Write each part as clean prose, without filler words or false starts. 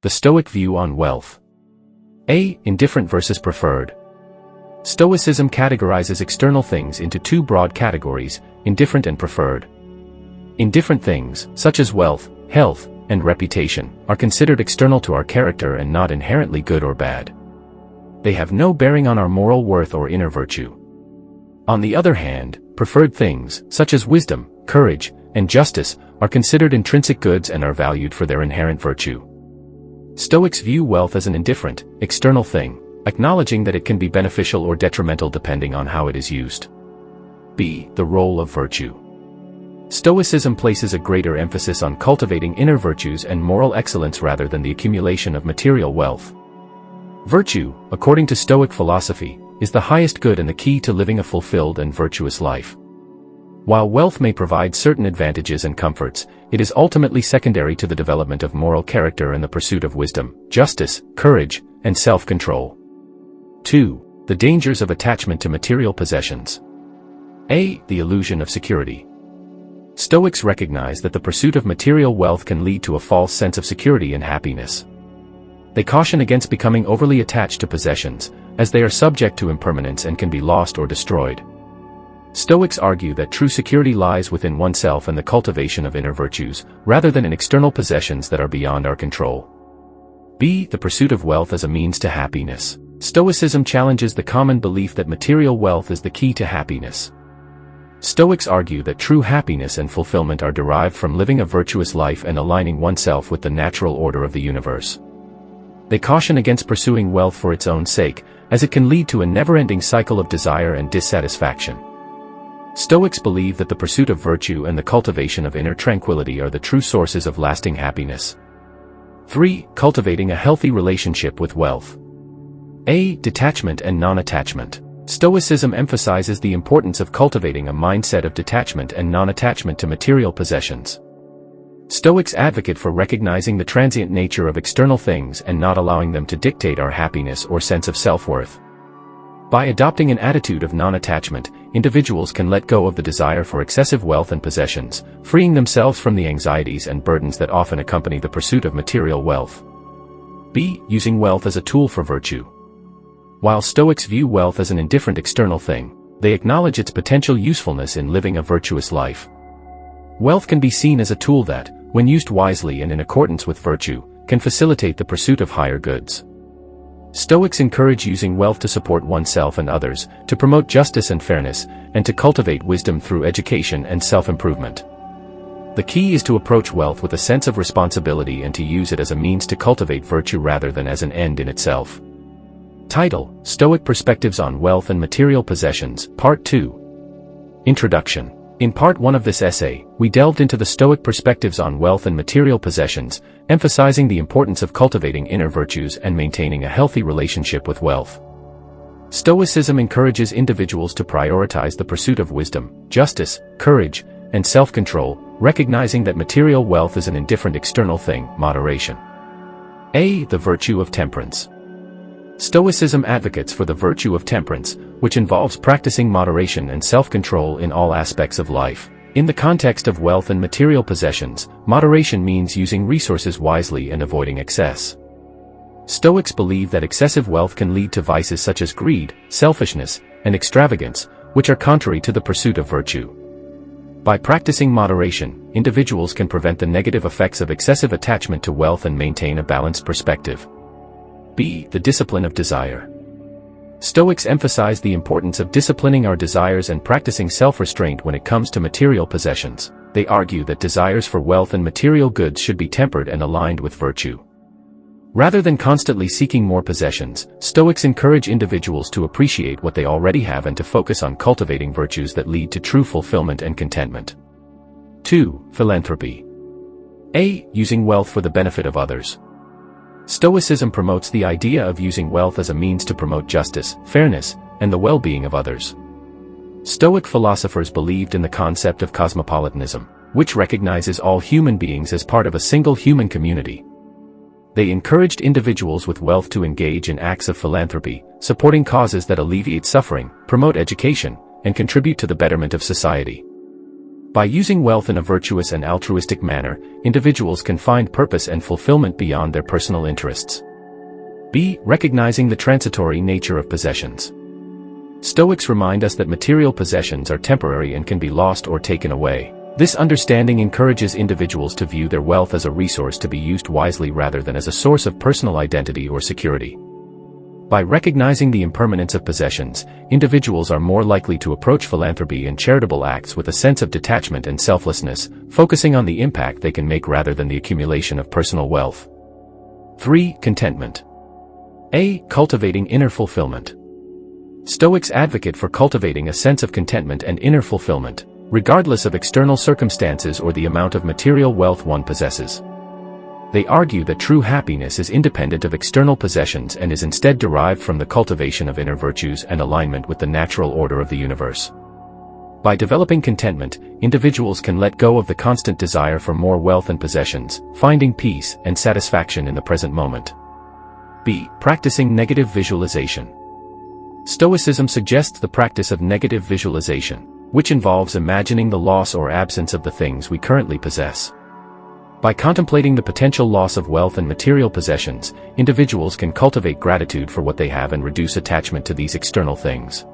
The Stoic view on wealth. A. Indifferent versus preferred. Stoicism categorizes external things into two broad categories, indifferent and preferred. Indifferent things, such as wealth, health, and reputation, are considered external to our character and not inherently good or bad. They have no bearing on our moral worth or inner virtue. On the other hand, preferred things, such as wisdom, courage, and justice, are considered intrinsic goods and are valued for their inherent virtue. Stoics view wealth as an indifferent, external thing, acknowledging that it can be beneficial or detrimental depending on how it is used. B. The role of virtue. Stoicism places a greater emphasis on cultivating inner virtues and moral excellence rather than the accumulation of material wealth. Virtue, according to Stoic philosophy, is the highest good and the key to living a fulfilled and virtuous life. While wealth may provide certain advantages and comforts, it is ultimately secondary to the development of moral character and the pursuit of wisdom, justice, courage, and self-control. 2. The dangers of attachment to material possessions. A. The illusion of security. Stoics recognize that the pursuit of material wealth can lead to a false sense of security and happiness. They caution against becoming overly attached to possessions, as they are subject to impermanence and can be lost or destroyed. Stoics argue that true security lies within oneself and the cultivation of inner virtues, rather than in external possessions that are beyond our control. B. The pursuit of wealth as a means to happiness. Stoicism challenges the common belief that material wealth is the key to happiness. Stoics argue that true happiness and fulfillment are derived from living a virtuous life and aligning oneself with the natural order of the universe. They caution against pursuing wealth for its own sake, as it can lead to a never-ending cycle of desire and dissatisfaction. Stoics believe that the pursuit of virtue and the cultivation of inner tranquility are the true sources of lasting happiness. 3. Cultivating a healthy relationship with wealth. A. Detachment and non-attachment. Stoicism emphasizes the importance of cultivating a mindset of detachment and non-attachment to material possessions. Stoics advocate for recognizing the transient nature of external things and not allowing them to dictate our happiness or sense of self-worth. By adopting an attitude of non-attachment, individuals can let go of the desire for excessive wealth and possessions, freeing themselves from the anxieties and burdens that often accompany the pursuit of material wealth. B. Using wealth as a tool for virtue. While Stoics view wealth as an indifferent external thing, they acknowledge its potential usefulness in living a virtuous life. Wealth can be seen as a tool that, when used wisely and in accordance with virtue, can facilitate the pursuit of higher goods. Stoics encourage using wealth to support oneself and others, to promote justice and fairness, and to cultivate wisdom through education and self-improvement. The key is to approach wealth with a sense of responsibility and to use it as a means to cultivate virtue rather than as an end in itself. Title: Stoic Perspectives on Wealth and Material Possessions, Part 2. Introduction. In Part 1 of this essay, we delved into the Stoic perspectives on wealth and material possessions, emphasizing the importance of cultivating inner virtues and maintaining a healthy relationship with wealth. Stoicism encourages individuals to prioritize the pursuit of wisdom, justice, courage, and self-control, recognizing that material wealth is an indifferent external thing, moderation. A. The virtue of temperance. Stoicism advocates for the virtue of temperance, which involves practicing moderation and self-control in all aspects of life. In the context of wealth and material possessions, moderation means using resources wisely and avoiding excess. Stoics believe that excessive wealth can lead to vices such as greed, selfishness, and extravagance, which are contrary to the pursuit of virtue. By practicing moderation, individuals can prevent the negative effects of excessive attachment to wealth and maintain a balanced perspective. B. The discipline of desire. Stoics emphasize the importance of disciplining our desires and practicing self-restraint when it comes to material possessions. They argue that desires for wealth and material goods should be tempered and aligned with virtue. Rather than constantly seeking more possessions, Stoics encourage individuals to appreciate what they already have and to focus on cultivating virtues that lead to true fulfillment and contentment. 2. Philanthropy. A. Using wealth for the benefit of others. Stoicism promotes the idea of using wealth as a means to promote justice, fairness, and the well-being of others. Stoic philosophers believed in the concept of cosmopolitanism, which recognizes all human beings as part of a single human community. They encouraged individuals with wealth to engage in acts of philanthropy, supporting causes that alleviate suffering, promote education, and contribute to the betterment of society. By using wealth in a virtuous and altruistic manner, individuals can find purpose and fulfillment beyond their personal interests. B. Recognizing the transitory nature of possessions. Stoics remind us that material possessions are temporary and can be lost or taken away. This understanding encourages individuals to view their wealth as a resource to be used wisely rather than as a source of personal identity or security. By recognizing the impermanence of possessions, individuals are more likely to approach philanthropy and charitable acts with a sense of detachment and selflessness, focusing on the impact they can make rather than the accumulation of personal wealth. 3. Contentment. A. Cultivating inner fulfillment. Stoics advocate for cultivating a sense of contentment and inner fulfillment, regardless of external circumstances or the amount of material wealth one possesses. They argue that true happiness is independent of external possessions and is instead derived from the cultivation of inner virtues and alignment with the natural order of the universe. By developing contentment, individuals can let go of the constant desire for more wealth and possessions, finding peace and satisfaction in the present moment. B. Practicing negative visualization. Stoicism suggests the practice of negative visualization, which involves imagining the loss or absence of the things we currently possess. By contemplating the potential loss of wealth and material possessions, individuals can cultivate gratitude for what they have and reduce attachment to these external things.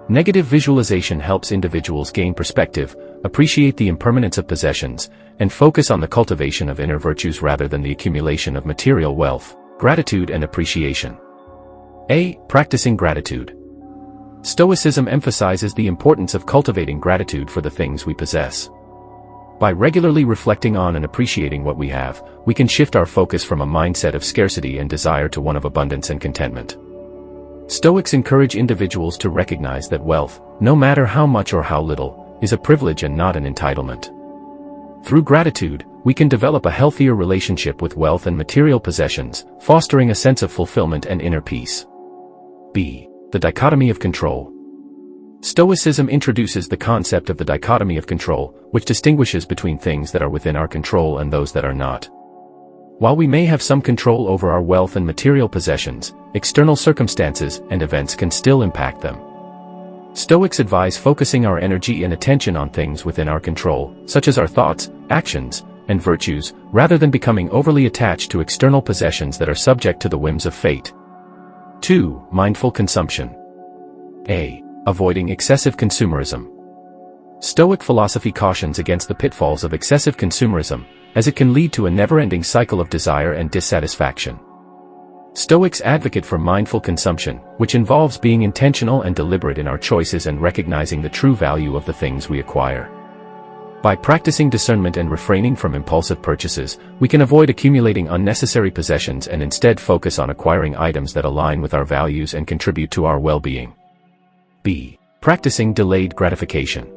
Negative visualization helps individuals gain perspective, appreciate the impermanence of possessions, and focus on the cultivation of inner virtues rather than the accumulation of material wealth. Gratitude and appreciation. A. Practicing gratitude. Stoicism emphasizes the importance of cultivating gratitude for the things we possess. By regularly reflecting on and appreciating what we have, we can shift our focus from a mindset of scarcity and desire to one of abundance and contentment. Stoics encourage individuals to recognize that wealth, no matter how much or how little, is a privilege and not an entitlement. Through gratitude, we can develop a healthier relationship with wealth and material possessions, fostering a sense of fulfillment and inner peace. B. The dichotomy of control. Stoicism introduces the concept of the dichotomy of control, which distinguishes between things that are within our control and those that are not. While we may have some control over our wealth and material possessions, external circumstances and events can still impact them. Stoics advise focusing our energy and attention on things within our control, such as our thoughts, actions, and virtues, rather than becoming overly attached to external possessions that are subject to the whims of fate. 2. Mindful consumption. A. Avoiding excessive consumerism. Stoic philosophy cautions against the pitfalls of excessive consumerism, as it can lead to a never-ending cycle of desire and dissatisfaction. Stoics advocate for mindful consumption, which involves being intentional and deliberate in our choices and recognizing the true value of the things we acquire. By practicing discernment and refraining from impulsive purchases, we can avoid accumulating unnecessary possessions and instead focus on acquiring items that align with our values and contribute to our well-being. B. Practicing delayed gratification.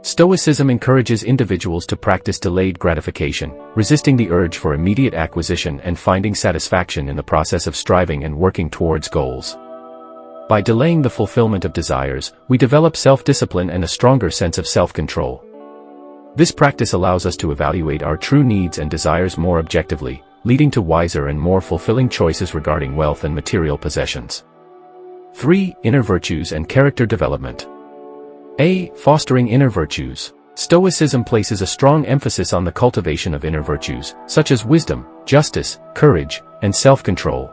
Stoicism encourages individuals to practice delayed gratification, resisting the urge for immediate acquisition and finding satisfaction in the process of striving and working towards goals. By delaying the fulfillment of desires, we develop self-discipline and a stronger sense of self-control. This practice allows us to evaluate our true needs and desires more objectively, leading to wiser and more fulfilling choices regarding wealth and material possessions. 3. Inner virtues and character development. A. Fostering inner virtues. Stoicism places a strong emphasis on the cultivation of inner virtues, such as wisdom, justice, courage, and self-control.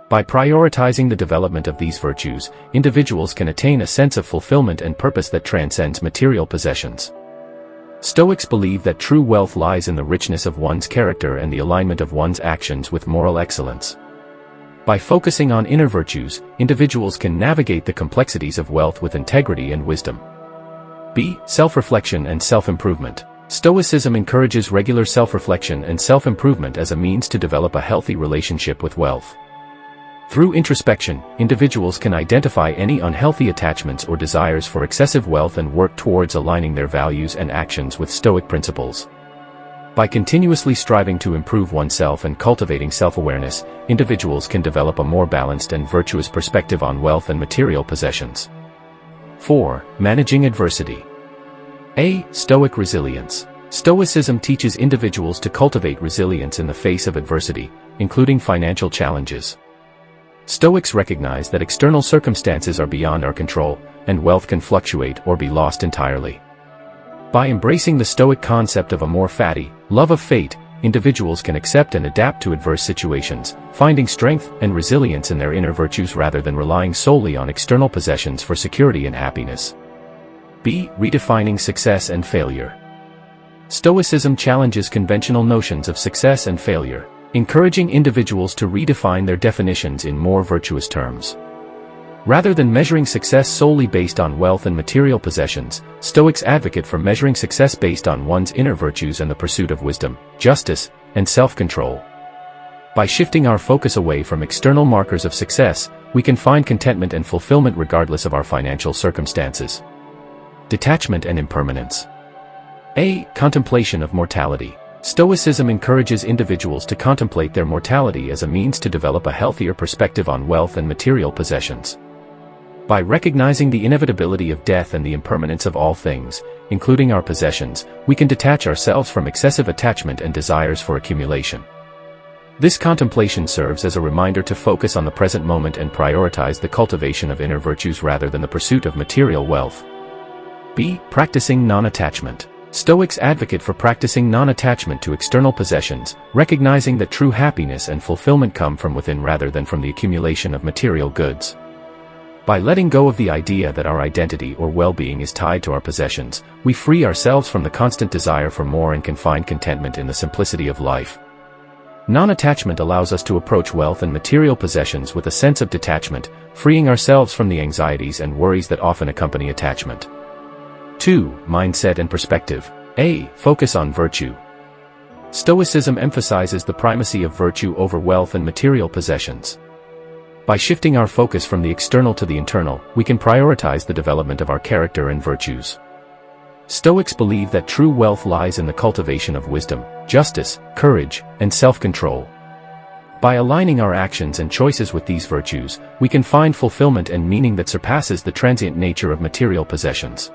By prioritizing the development of these virtues, individuals can attain a sense of fulfillment and purpose that transcends material possessions. Stoics believe that true wealth lies in the richness of one's character and the alignment of one's actions with moral excellence. By focusing on inner virtues, individuals can navigate the complexities of wealth with integrity and wisdom. B. Self-reflection and self-improvement. Stoicism encourages regular self-reflection and self-improvement as a means to develop a healthy relationship with wealth. Through introspection, individuals can identify any unhealthy attachments or desires for excessive wealth and work towards aligning their values and actions with Stoic principles. By continuously striving to improve oneself and cultivating self-awareness, individuals can develop a more balanced and virtuous perspective on wealth and material possessions. 4. Managing adversity. A. Stoic resilience. Stoicism teaches individuals to cultivate resilience in the face of adversity, including financial challenges. Stoics recognize that external circumstances are beyond our control, and wealth can fluctuate or be lost entirely. By embracing the Stoic concept of amor fati, love of fate, individuals can accept and adapt to adverse situations, finding strength and resilience in their inner virtues rather than relying solely on external possessions for security and happiness. B. Redefining success and failure. Stoicism challenges conventional notions of success and failure, encouraging individuals to redefine their definitions in more virtuous terms. Rather than measuring success solely based on wealth and material possessions, Stoics advocate for measuring success based on one's inner virtues and the pursuit of wisdom, justice, and self-control. By shifting our focus away from external markers of success, we can find contentment and fulfillment regardless of our financial circumstances. Detachment and impermanence. A. Contemplation of mortality. Stoicism encourages individuals to contemplate their mortality as a means to develop a healthier perspective on wealth and material possessions. By recognizing the inevitability of death and the impermanence of all things, including our possessions, we can detach ourselves from excessive attachment and desires for accumulation. This contemplation serves as a reminder to focus on the present moment and prioritize the cultivation of inner virtues rather than the pursuit of material wealth. B. Practicing non-attachment. Stoics advocate for practicing non-attachment to external possessions, recognizing that true happiness and fulfillment come from within rather than from the accumulation of material goods. By letting go of the idea that our identity or well-being is tied to our possessions, we free ourselves from the constant desire for more and can find contentment in the simplicity of life. Non-attachment allows us to approach wealth and material possessions with a sense of detachment, freeing ourselves from the anxieties and worries that often accompany attachment. 2. Mindset and perspective. A. Focus on virtue. Stoicism emphasizes the primacy of virtue over wealth and material possessions. By shifting our focus from the external to the internal, we can prioritize the development of our character and virtues. Stoics believe that true wealth lies in the cultivation of wisdom, justice, courage, and self-control. By aligning our actions and choices with these virtues, we can find fulfillment and meaning that surpasses the transient nature of material possessions.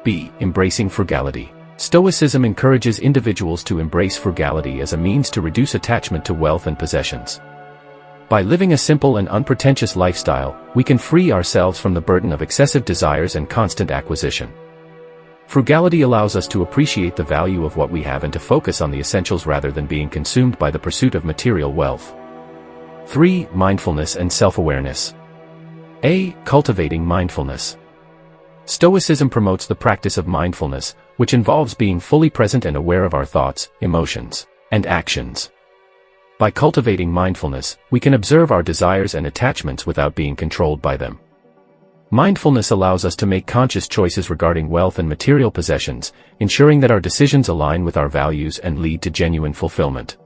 B. Embracing frugality. Stoicism encourages individuals to embrace frugality as a means to reduce attachment to wealth and possessions. By living a simple and unpretentious lifestyle, we can free ourselves from the burden of excessive desires and constant acquisition. Frugality allows us to appreciate the value of what we have and to focus on the essentials rather than being consumed by the pursuit of material wealth. 3. Mindfulness and self-awareness. A. Cultivating mindfulness. Stoicism promotes the practice of mindfulness, which involves being fully present and aware of our thoughts, emotions, and actions. By cultivating mindfulness, we can observe our desires and attachments without being controlled by them. Mindfulness allows us to make conscious choices regarding wealth and material possessions, ensuring that our decisions align with our values and lead to genuine fulfillment.